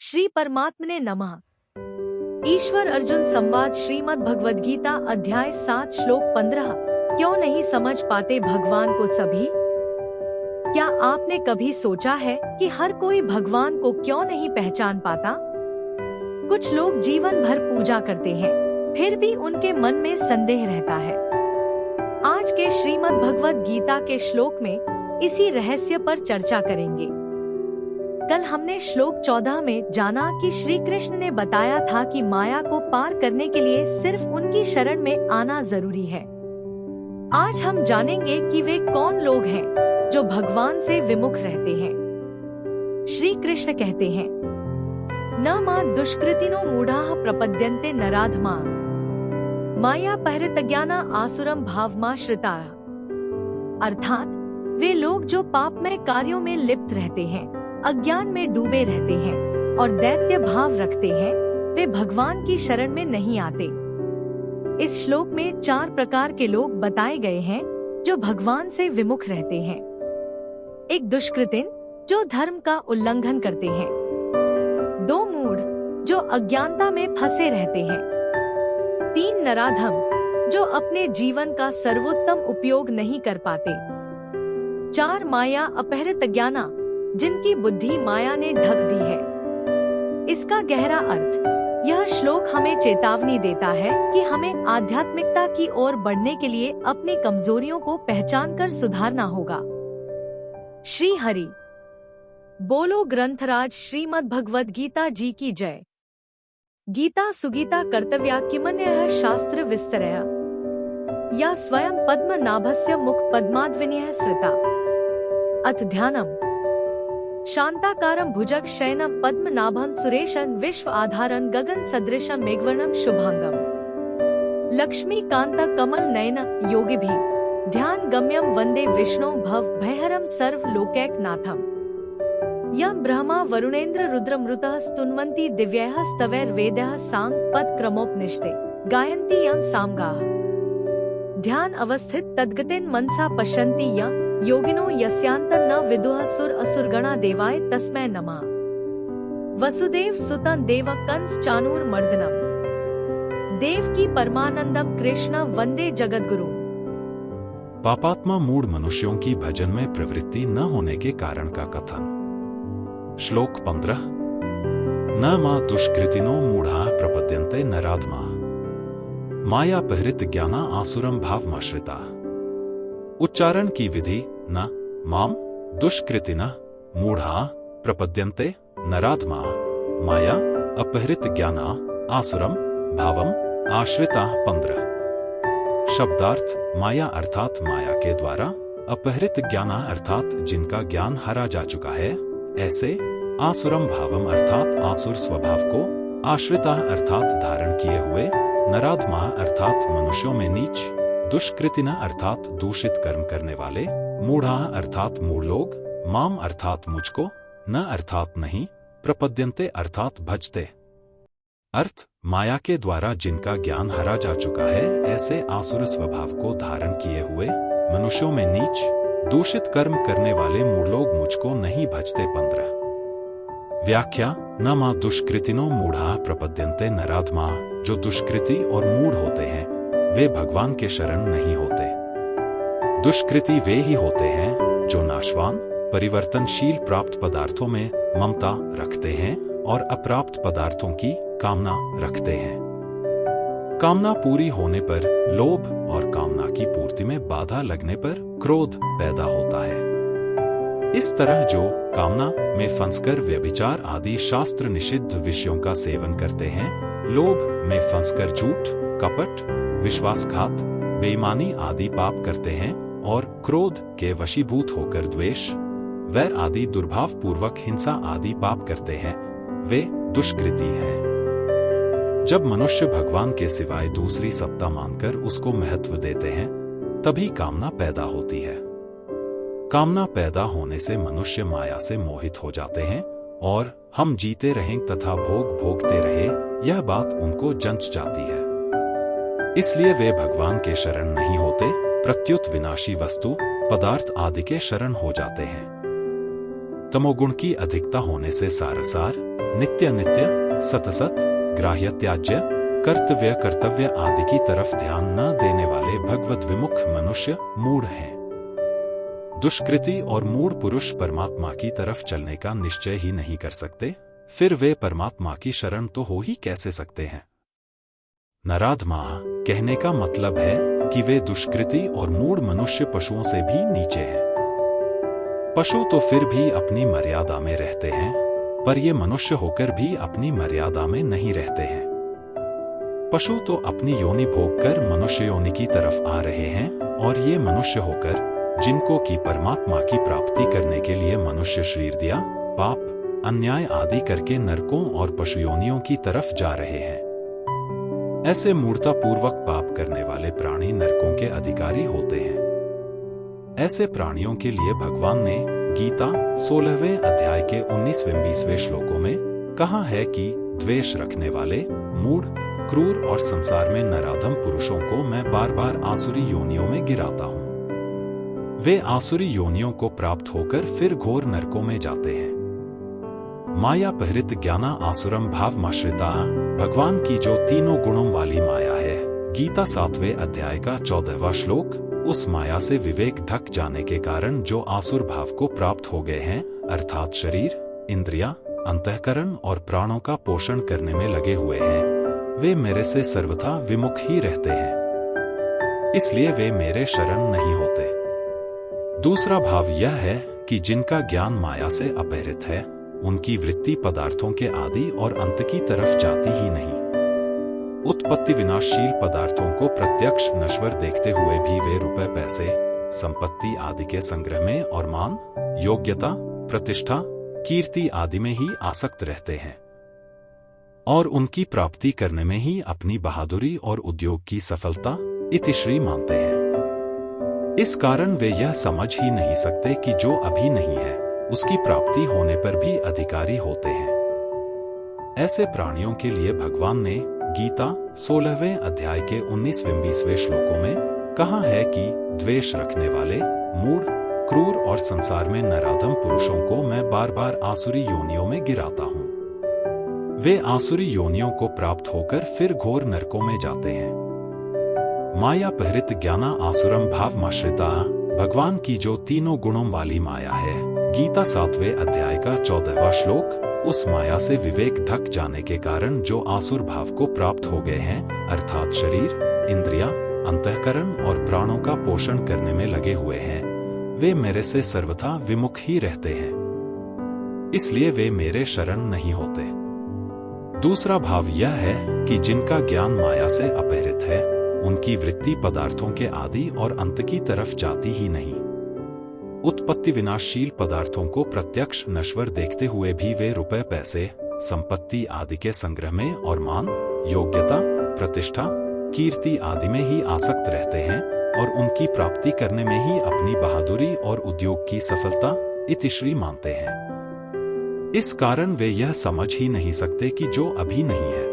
श्री परमात्मने नमः। ईश्वर अर्जुन संवाद श्रीमद् भगवद गीता अध्याय 7 श्लोक 15। क्यों नहीं समझ पाते भगवान को सभी? क्या आपने कभी सोचा है कि हर कोई भगवान को क्यों नहीं पहचान पाता? कुछ लोग जीवन भर पूजा करते हैं, फिर भी उनके मन में संदेह रहता है। आज के श्रीमद् भगवद गीता के श्लोक में इसी रहस्य पर चर्चा करेंगे। कल हमने श्लोक 14 में जाना कि श्री कृष्ण ने बताया था कि माया को पार करने के लिए सिर्फ उनकी शरण में आना जरूरी है। आज हम जानेंगे कि वे कौन लोग हैं जो भगवान से विमुख रहते हैं। श्री कृष्ण कहते हैं, न मा दुष्कृतिनो मूढ़ाः प्रपद्यन्ते नराधमा माया परितज्ञाना आसुरम भावमाश्रिताः। अर्थात वे लोग जो पापमय कार्यों में लिप्त रहते हैं, अज्ञान में डूबे रहते हैं और दैत्य भाव रखते हैं, वे भगवान की शरण में नहीं आते। इस श्लोक में 4 प्रकार के लोग बताए गए हैं जो भगवान से विमुख रहते हैं। एक दुष्कृतिन जो धर्म का उल्लंघन करते हैं। 2 मूढ़ जो अज्ञानता में फंसे रहते हैं। 3 नराधम जो अपने जीवन का सर्वोत्तम उपयोग नहीं कर पाते। 4 माया अपहृतज्ञाना जिनकी बुद्धि माया ने ढक दी है। इसका गहरा अर्थ, यह श्लोक हमें चेतावनी देता है कि हमें आध्यात्मिकता की ओर बढ़ने के लिए अपनी कमजोरियों को पहचानकर सुधारना होगा। श्री हरि बोलो। ग्रंथराज श्रीमद् भगवद गीता जी की जय। गीता सुगीता कर्तव्या किमन्यः शास्त्र विस्तरया या स्वयं पद्मनाभस्य मुख पद्माद्विन्यः श्रिता। अथ ध्यानम्। शांताकारं भुजग शयनं पद्मनाभं सुरेशं विश्व आधारं गगन सदृशं मेघवर्णं शुभांगं लक्ष्मीकांत कमल नयन योगिभिः ध्यान गम्यं वंदे विष्णु भव भयहरं सर्व लोकैकनाथम्। यं ब्रह्मा वरुणेन्द्र रुद्रमृतः स्तुन्वन्ति दिव्यैः स्तवैर्वेदैः सांग पद क्रमोपनिषदे गायन्ति यं सामगाः। ध्यान अवस्थित तद्गतेन मनसा पश्यन्ति यं योगिनो यस्यान्तं न विदुः सुर असुरगणा देवाय तस्मै नमः। वसुदेव सुतं देव कंस चाणूरमर्दनम् देवकी परमानंदम कृष्ण वंदे जगद्गुरु। पापात्मा मूढ़ मनुष्यों की भजन में प्रवृत्ति न होने के कारण का कथन। श्लोक 15। न मा दुष्कृतिनो मूढ़ाः प्रपद्यन्ते नराधमा माया परिहृत ज्ञाना आसुरम भावमाश्रिता। उच्चारण की विधि न माम दुष्कृतिनः मूढ़ा प्रपद्यन्ते नराधमा माया अपहृत ज्ञाना आसुरम भावम आश्रिता। 15। शब्दार्थ माया अर्थात माया के द्वारा, अपहृत ज्ञाना अर्थात जिनका ज्ञान हरा जा चुका है, ऐसे आसुरम भावम अर्थात आसुर स्वभाव को, आश्रिता अर्थात धारण किए हुए, नराधमा अर्थात मनुष्यों में नीच, दुष्कृतिना अर्थात दूषित कर्म करने वाले, मूढ़ा अर्थात मूढ़ लोग, माम अर्थात मुझको, न अर्थात नहीं, प्रपद्यन्ते अर्थात भजते। अर्थ माया के द्वारा जिनका ज्ञान हरा जा चुका है, ऐसे आसुर स्वभाव को धारण किए हुए, मनुष्यों में नीच, दूषित कर्म करने वाले मूढ़ लोग मुझको नहीं भजते। 15। व्याख्या न मा दुष्कृतिनो मूढ़ा प्रपद्यन्ते नराधमा। जो दुष्कृति और मूढ़ होते हैं वे भगवान के शरण नहीं होते। दुष्कृति वे ही होते हैं जो नाशवान, परिवर्तनशील प्राप्त पदार्थों में ममता रखते हैं और अप्राप्त पदार्थों की कामना रखते हैं। कामना पूरी होने पर लोभ और कामना की पूर्ति में बाधा लगने पर क्रोध पैदा होता है। इस तरह जो कामना में फंसकर व्यभिचार आदि शास्त्र निषिद्ध विषयों का सेवन करते हैं, लोभ में फंसकर झूठ, कपट, विश्वासघात, बेईमानी आदि पाप करते हैं और क्रोध के वशीभूत होकर द्वेष, वैर आदि दुर्भाव पूर्वक हिंसा आदि पाप करते हैं, वे दुष्कृति हैं। जब मनुष्य भगवान के सिवाय दूसरी सत्ता मानकर उसको महत्व देते हैं, तभी कामना पैदा होती है। कामना पैदा होने से मनुष्य माया से मोहित हो जाते हैं और हम जीते रहें तथा भोग भोगते रहे, यह बात उनको जंच जाती है। इसलिए वे भगवान के शरण नहीं होते, प्रत्युत विनाशी वस्तु, पदार्थ आदि के शरण हो जाते हैं। तमोगुण की अधिकता होने से सारसार, नित्य नित्य, सतसत, ग्राह्य त्याज्य, कर्तव्य कर्तव्य आदि की तरफ ध्यान न देने वाले भगवत विमुख मनुष्य मूढ़ हैं। दुष्कृति और मूढ़ पुरुष परमात्मा की तरफ चलने का निश्चय ही नहीं कर सकते, फिर वे परमात्मा की शरण तो हो ही कैसे सकते हैं। नराधमा कहने का मतलब है कि वे दुष्कृति और मूढ़ मनुष्य पशुओं से भी नीचे हैं। पशु तो फिर भी अपनी मर्यादा में रहते हैं, पर ये मनुष्य होकर भी अपनी मर्यादा में नहीं रहते हैं। पशु तो अपनी योनि भोग कर मनुष्य योनि की तरफ आ रहे हैं, और ये मनुष्य होकर जिनको की परमात्मा की प्राप्ति करने के लिए मनुष्य शरीर दिया, पाप अन्याय आदि करके नरकों और पशु योनियों की तरफ जा रहे हैं। ऐसे मूर्खतापूर्वक पाप करने वाले प्राणी नरकों के अधिकारी होते हैं। ऐसे प्राणियों के लिए भगवान ने गीता 16वें अध्याय के 19वें-20वें श्लोकों में कहा है कि द्वेष रखने वाले, मूढ़, क्रूर और संसार में नराधम पुरुषों को मैं बार बार आसुरी योनियों में गिराता हूं। वे आसुरी योनियों को प्राप्त होकर फिर घोर नरकों में जाते हैं। माया पहरित ज्ञाना आसुरम भावमाश्रिता, भगवान की जो तीनों गुणों वाली माया है, गीता 7वें अध्याय का 14वां श्लोक, उस माया से विवेक ढक जाने के कारण जो आसुर भाव को प्राप्त हो गए हैं, अर्थात शरीर, इंद्रियां, अंतःकरण और प्राणों का पोषण करने में लगे हुए हैं, वे मेरे से सर्वथा विमुख ही रहते हैं, इसलिए वे मेरे शरण नहीं होते। दूसरा भाव यह है कि जिनका ज्ञान माया से अपहरित है, उनकी वृत्ति पदार्थों के आदि और अंत की तरफ जाती ही नहीं। उत्पत्ति विनाशशील पदार्थों को प्रत्यक्ष नश्वर देखते हुए भी वे रुपए पैसे, संपत्ति आदि के संग्रह में और मान, योग्यता, प्रतिष्ठा, कीर्ति आदि में ही आसक्त रहते हैं, और उनकी प्राप्ति करने में ही अपनी बहादुरी और उद्योग की सफलता इतिश्री मानते हैं। इस कारण वे यह समझ ही नहीं सकते कि जो अभी नहीं है, उसकी प्राप्ति होने पर भी अधिकारी होते हैं। ऐसे प्राणियों के लिए भगवान ने गीता 16वें अध्याय के 19वें-20वें श्लोकों में कहा है कि द्वेष रखने वाले, मूढ़, क्रूर और संसार में नराधम पुरुषों को मैं बार बार आसुरी योनियों में गिराता हूं। वे आसुरी योनियों को प्राप्त होकर फिर घोर नरकों में जाते हैं। माया पहरित ज्ञाना आसुरम भावमाश्रिता, भगवान की जो तीनों गुणों वाली माया है, गीता 7वें अध्याय का 14वां श्लोक, उस माया से विवेक ढक जाने के कारण जो आसुर भाव को प्राप्त हो गए हैं, अर्थात शरीर, इंद्रियां, अंतःकरण और प्राणों का पोषण करने में लगे हुए हैं, वे मेरे से सर्वथा विमुख ही रहते हैं, इसलिए वे मेरे शरण नहीं होते। दूसरा भाव यह है कि जिनका ज्ञान माया से अपहरित है, उनकी वृत्ति पदार्थों के आदि और अंत की तरफ जाती ही नहीं। उत्पत्ति विनाशशील पदार्थों को प्रत्यक्ष नश्वर देखते हुए भी वे रुपए पैसे, संपत्ति आदि के संग्रह में और मान, योग्यता, प्रतिष्ठा, कीर्ति आदि में ही आसक्त रहते हैं, और उनकी प्राप्ति करने में ही अपनी बहादुरी और उद्योग की सफलता इतिश्री मानते हैं। इस कारण वे यह समझ ही नहीं सकते कि जो अभी नहीं है,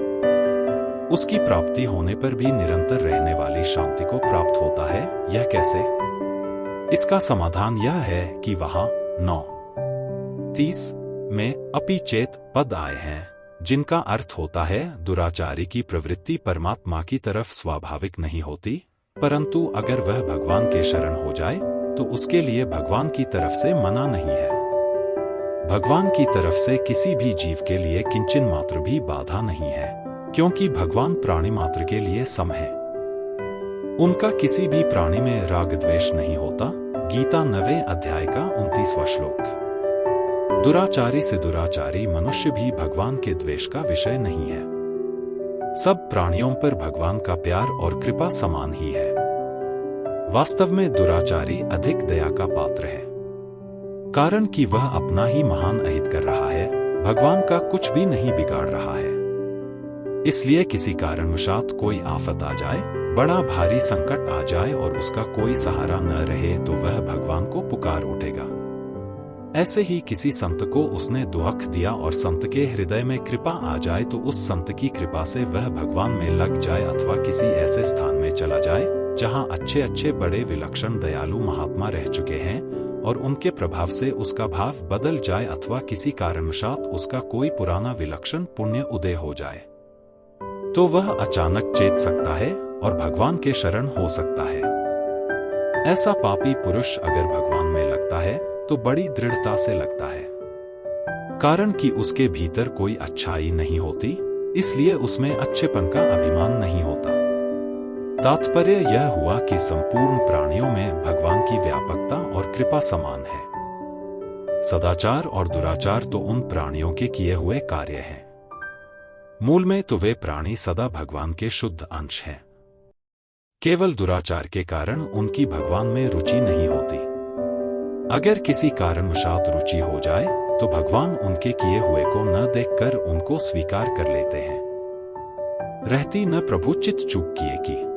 उसकी प्राप्ति होने पर भी निरंतर रहने वाली शांति को प्राप्त होता है। यह कैसे? इसका समाधान यह है कि वहां 9:30 में अपीचेत पद आए हैं, जिनका अर्थ होता है दुराचारी की प्रवृत्ति परमात्मा की तरफ स्वाभाविक नहीं होती, परंतु अगर वह भगवान के शरण हो जाए तो उसके लिए भगवान की तरफ से मना नहीं है। भगवान की तरफ से किसी भी जीव के लिए किंचन मात्र भी बाधा नहीं है, क्योंकि भगवान प्राणी मात्र के लिए सम है। उनका किसी भी प्राणी में राग द्वेष नहीं होता। गीता 9वें अध्याय का 29वां श्लोक। दुराचारी से दुराचारी मनुष्य भी भगवान के द्वेष का विषय नहीं है। सब प्राणियों पर भगवान का प्यार और कृपा समान ही है। वास्तव में दुराचारी अधिक दया का पात्र है, कारण कि वह अपना ही महान अहित कर रहा है, भगवान का कुछ भी नहीं बिगाड़ रहा है। इसलिए किसी कारणवशात कोई आफत आ जाए, बड़ा भारी संकट आ जाए और उसका कोई सहारा न रहे तो वह भगवान को पुकार उठेगा। ऐसे ही किसी संत को उसने दुख दिया और संत के हृदय में कृपा आ जाए तो उस संत की कृपा से वह भगवान में लग जाए, अथवा किसी ऐसे स्थान में चला जाए जहां अच्छे अच्छे बड़े विलक्षण दयालु महात्मा रह चुके हैं और उनके प्रभाव से उसका भाव बदल जाए अथवा किसी कारणवशात उसका कोई पुराना विलक्षण पुण्य उदय हो जाए, तो वह अचानक चेत सकता है और भगवान के शरण हो सकता है। ऐसा पापी पुरुष अगर भगवान में लगता है तो बड़ी दृढ़ता से लगता है, कारण कि उसके भीतर कोई अच्छाई नहीं होती, इसलिए उसमें अच्छेपन का अभिमान नहीं होता। तात्पर्य यह हुआ कि संपूर्ण प्राणियों में भगवान की व्यापकता और कृपा समान है। सदाचार और दुराचार तो उन प्राणियों के किए हुए कार्य हैं। मूल में तो वे प्राणी सदा भगवान के शुद्ध अंश हैं। केवल दुराचार के कारण उनकी भगवान में रुचि नहीं होती। अगर किसी कारणवशात रुचि हो जाए तो भगवान उनके किए हुए को न देखकर उनको स्वीकार कर लेते हैं। रहती न प्रभु चित चूक किए की,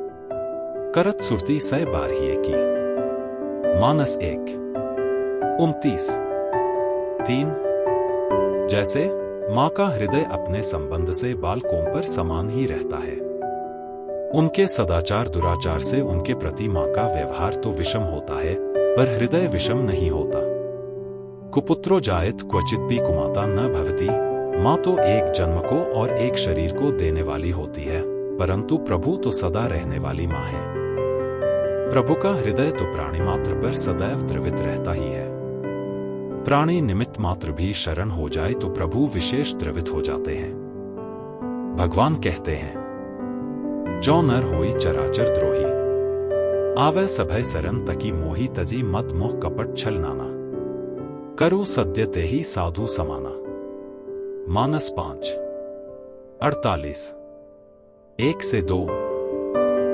करत सुरती सै बारहिए की। मानस 1:29-3। जैसे मां का हृदय अपने संबंध से बालकों पर समान ही रहता है, उनके सदाचार दुराचार से उनके प्रति मां का व्यवहार तो विषम होता है, पर हृदय विषम नहीं होता। कुपुत्रो जायत क्वचित भी कुमाता न भवती। मां तो एक जन्म को और एक शरीर को देने वाली होती है, परंतु प्रभु तो सदा रहने वाली मां है। प्रभु का हृदय तो प्राणी मात्र पर सदैव द्रवित रहता ही है। प्राणी निमित्त मात्र भी शरण हो जाए तो प्रभु विशेष द्रवित हो जाते हैं। भगवान कहते हैं, जो नर होई चराचर द्रोही, आवे सभय सरन तकी मोही तजी मद मोह कपट छल नाना। करो सद्य ते ही साधु समाना। मानस 5:48। 1-2।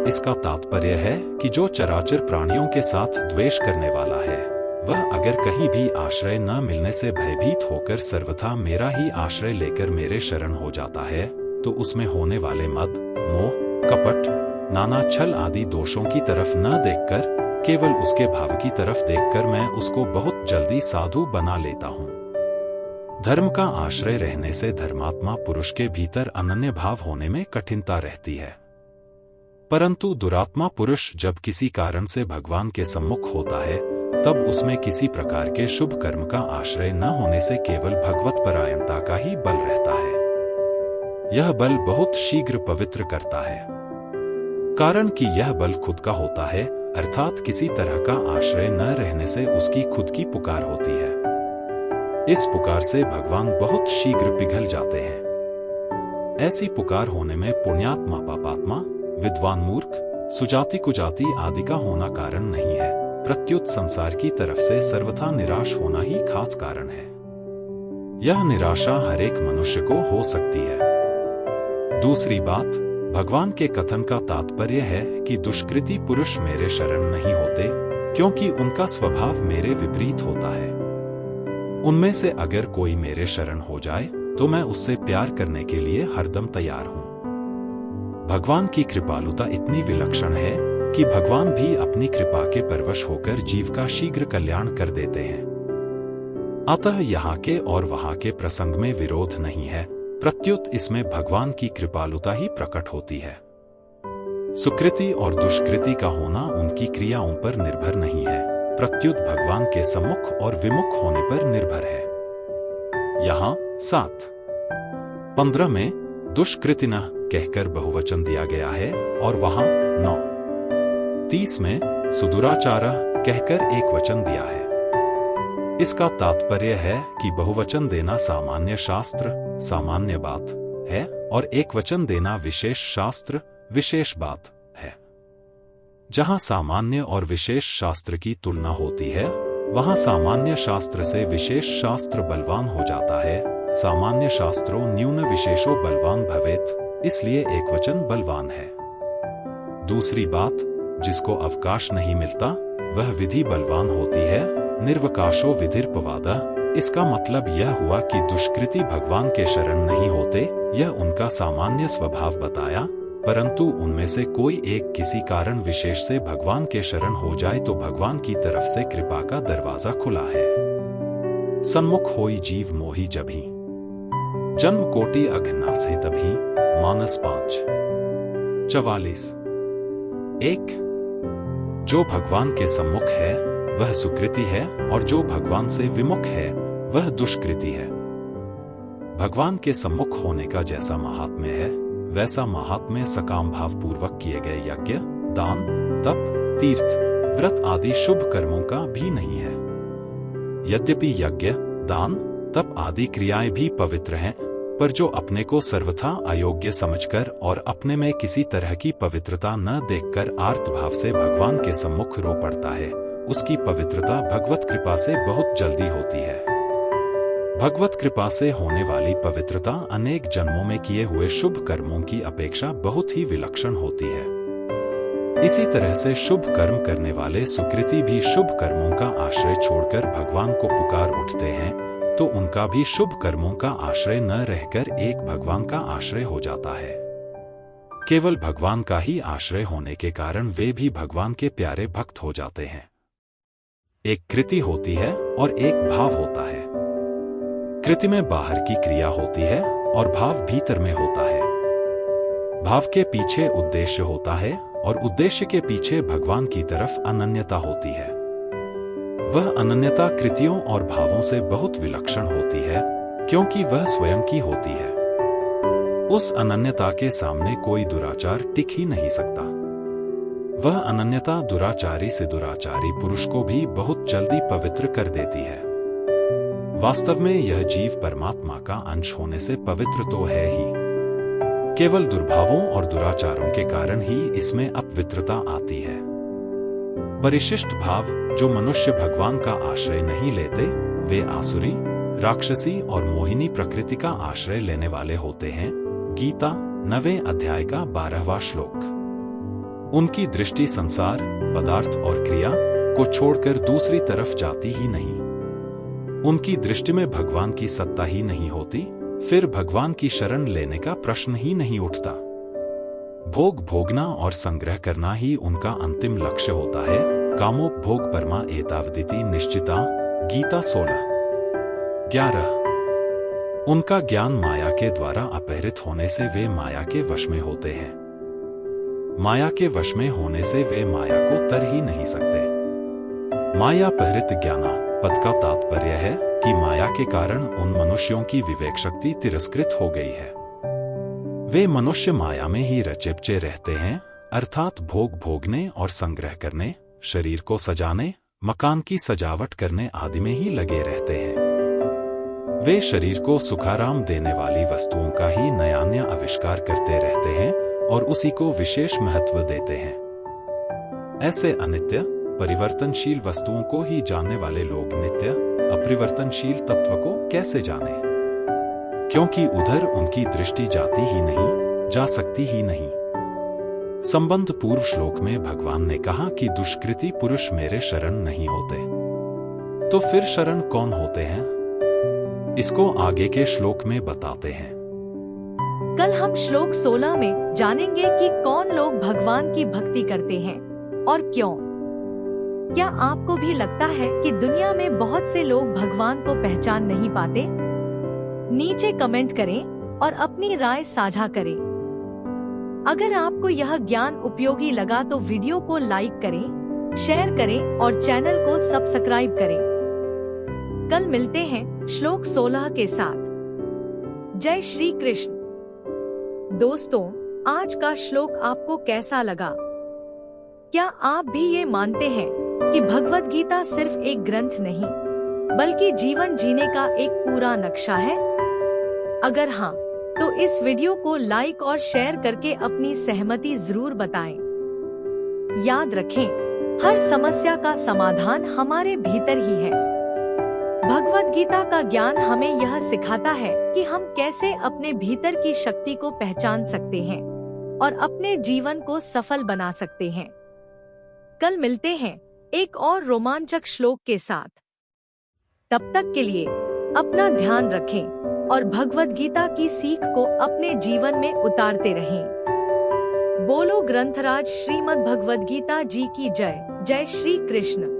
इसका तात्पर्य है कि जो चराचर प्राणियों के साथ द्वेष करने वाला है, वह अगर कहीं भी आश्रय न मिलने से भयभीत होकर सर्वथा मेरा ही आश्रय लेकर मेरे शरण हो जाता है, तो उसमें होने वाले मद, मोह, कपट, नाना छल आदि दोषों की तरफ न देखकर केवल उसके भाव की तरफ देखकर मैं उसको बहुत जल्दी साधु बना लेता हूं। धर्म का आश्रय रहने से धर्मात्मा पुरुष के भीतर अनन्य भाव होने में कठिनता रहती है, परंतु दुरात्मा पुरुष जब किसी कारण से भगवान के सम्मुख होता है, तब उसमें किसी प्रकार के शुभ कर्म का आश्रय न होने से केवल भगवत परायणता का ही बल रहता है। यह बल बहुत शीघ्र पवित्र करता है, कारण कि यह बल खुद का होता है, अर्थात किसी तरह का आश्रय न रहने से उसकी खुद की पुकार होती है। इस पुकार से भगवान बहुत शीघ्र पिघल जाते हैं। ऐसी पुकार होने में पुण्यात्मा पापात्मा, विद्वान मूर्ख, सुजाति कुजाति आदि का होना कारण नहीं है, प्रत्युत संसार की तरफ से सर्वथा निराश होना ही खास कारण है। यह निराशा हर एक मनुष्य को हो सकती है। दूसरी बात, भगवान के कथन का तात्पर्य है कि दुष्कृति पुरुष मेरे शरण नहीं होते, क्योंकि उनका स्वभाव मेरे विपरीत होता है। उनमें से अगर कोई मेरे शरण हो जाए तो मैं उससे प्यार करने के लिए हरदम तैयार हूं। भगवान की कृपालुता इतनी विलक्षण है कि भगवान भी अपनी कृपा के परवश होकर जीव का शीघ्र कल्याण कर देते हैं। अतः यहाँ के और वहां के प्रसंग में विरोध नहीं है, प्रत्युत इसमें भगवान की कृपालुता ही प्रकट होती है। सुकृति और दुष्कृति का होना उनकी क्रियाओं पर निर्भर नहीं है, प्रत्युत भगवान के सम्मुख और विमुख होने पर निर्भर है। यहाँ 7:15 में दुष्कृतिनः कहकर बहुवचन दिया गया है और वहां 9:30 में सुदुराचारः कहकर एक वचन दिया है। इसका तात्पर्य है कि बहुवचन देना सामान्य शास्त्र, सामान्य बात है, और एक वचन देना विशेष शास्त्र, विशेष बात है। जहां सामान्य और विशेष शास्त्र की तुलना होती है, वहां सामान्य शास्त्र से विशेष शास्त्र बलवान हो जाता है। सामान्य शास्त्रों न्यून विशेषो बलवान भवेत, इसलिए एक वचन बलवान है। दूसरी बात, जिसको अवकाश नहीं मिलता वह विधि बलवान होती है। निर्वकाशो विधिर्पवादः, इसका मतलब यह हुआ कि दुष्कृति भगवान के शरण नहीं होते, यह उनका सामान्य स्वभाव बताया, परंतु उनमें से कोई एक किसी कारण विशेष से भगवान के शरण हो जाए तो भगवान की तरफ से कृपा का दरवाजा खुला है। सन्मुख होई जीव मोही जभी, जन्म कोटि अघनासे तभी। मानस 5:44। 1. जो भगवान के सम्मुख है वह सुकृति है और जो भगवान से विमुख है वह दुष्कृति है। भगवान के सम्मुख होने का जैसा महात्म्य है वैसा महात्म्य सकाम भाव पूर्वक किए गए यज्ञ, दान, तप, तीर्थ, व्रत आदि शुभ कर्मों का भी नहीं है। यद्यपि यज्ञ, दान, तप आदि क्रियाएं भी पवित्र हैं, पर जो अपने को सर्वथा अयोग्य समझकर और अपने में किसी तरह की पवित्रता न देखकर आर्त भाव से भगवान के सम्मुख रो पड़ता है, उसकी पवित्रता भगवत कृपा से बहुत जल्दी होती है। भगवत कृपा से होने वाली पवित्रता अनेक जन्मों में किए हुए शुभ कर्मों की अपेक्षा बहुत ही विलक्षण होती है। इसी तरह से शुभ कर्म करने वाले सुकृति भी शुभ कर्मों का आश्रय छोड़कर भगवान को पुकार उठते हैं, तो उनका भी शुभ कर्मों का आश्रय न रहकर एक भगवान का आश्रय हो जाता है। केवल भगवान का ही आश्रय होने के कारण वे भी भगवान के प्यारे भक्त हो जाते हैं। एक कृति होती है और एक भाव होता है। कृति में बाहर की क्रिया होती है और भाव भीतर में होता है। भाव के पीछे उद्देश्य होता है और उद्देश्य के पीछे भगवान की तरफ अनन्यता होती है। वह अनन्यता कृतियों और भावों से बहुत विलक्षण होती है, क्योंकि वह स्वयं की होती है। उस अनन्यता के सामने कोई दुराचार टिक ही नहीं सकता। वह अनन्यता दुराचारी से दुराचारी पुरुष को भी बहुत जल्दी पवित्र कर देती है। वास्तव में यह जीव परमात्मा का अंश होने से पवित्र तो है ही, केवल दुर्भावों और दुराचारों के कारण ही इसमें अपवित्रता आती है। परिशिष्ट भाव जो मनुष्य भगवान का आश्रय नहीं लेते, वे आसुरी, राक्षसी और मोहिनी प्रकृति का आश्रय लेने वाले होते हैं। गीता 9वें अध्याय का 12वां श्लोक। उनकी दृष्टि संसार, पदार्थ और क्रिया को छोड़कर दूसरी तरफ जाती ही नहीं। उनकी दृष्टि में भगवान की सत्ता ही नहीं होती, फिर भगवान की शरण लेने का प्रश्न ही नहीं उठता। भोग भोगना और संग्रह करना ही उनका अंतिम लक्ष्य होता है। कामोपभोग परमा एतावदिति निश्चिता। गीता 16:11। उनका ज्ञान माया के द्वारा अपहरित होने से वे माया के वश में होते हैं। माया के वश में होने से वे माया को तर ही नहीं सकते। माया अपहरित ज्ञाना पद का तात्पर्य है कि माया के कारण उन मनुष्यों की विवेक शक्ति तिरस्कृत हो गई है। वे मनुष्य माया में ही रचे-पचे रहते हैं, अर्थात भोग भोगने और संग्रह करने, शरीर को सजाने, मकान की सजावट करने आदि में ही लगे रहते हैं। वे शरीर को सुखाराम देने वाली वस्तुओं का ही नया आविष्कार करते रहते हैं और उसी को विशेष महत्व देते हैं। ऐसे अनित्य, परिवर्तनशील वस्तुओं को ही जानने वाले लोग नित्य, अपरिवर्तनशील तत्व को कैसे जाने? क्योंकि उधर उनकी दृष्टि जाती ही नहीं, जा सकती ही नहीं। संबंध पूर्व श्लोक में भगवान ने कहा कि दुष्कृति पुरुष मेरे शरण नहीं होते, तो फिर शरण कौन होते हैं? इसको आगे के श्लोक में बताते हैं। कल हम श्लोक 16 में जानेंगे कि कौन लोग भगवान की भक्ति करते हैं और क्यों। क्या आपको भी लगता है कि दुनिया में बहुत से लोग भगवान को पहचान नहीं पाते? नीचे कमेंट करें और अपनी राय साझा करें। अगर आपको यह ज्ञान उपयोगी लगा तो वीडियो को लाइक करें, शेयर करें और चैनल को सब्सक्राइब करें। कल मिलते हैं श्लोक 16 के साथ। जय श्री कृष्ण। दोस्तों, आज का श्लोक आपको कैसा लगा? क्या आप भी ये मानते हैं कि भगवद गीता सिर्फ एक ग्रंथ नहीं, बल्कि जीवन जीने का एक पूरा नक्शा है? अगर हाँ, तो इस वीडियो को लाइक और शेयर करके अपनी सहमति जरूर बताएं। याद रखें, हर समस्या का समाधान हमारे भीतर ही है। भगवद गीता का ज्ञान हमें यह सिखाता है कि हम कैसे अपने भीतर की शक्ति को पहचान सकते हैं और अपने जीवन को सफल बना सकते हैं। कल मिलते हैं एक और रोमांचक श्लोक के साथ। तब तक के लिए अपना ध्यान रखें और भगवद गीता की सीख को अपने जीवन में उतारते रहें। बोलो ग्रंथराज श्रीमद् भगवद गीता जी की जय। जय श्री कृष्ण।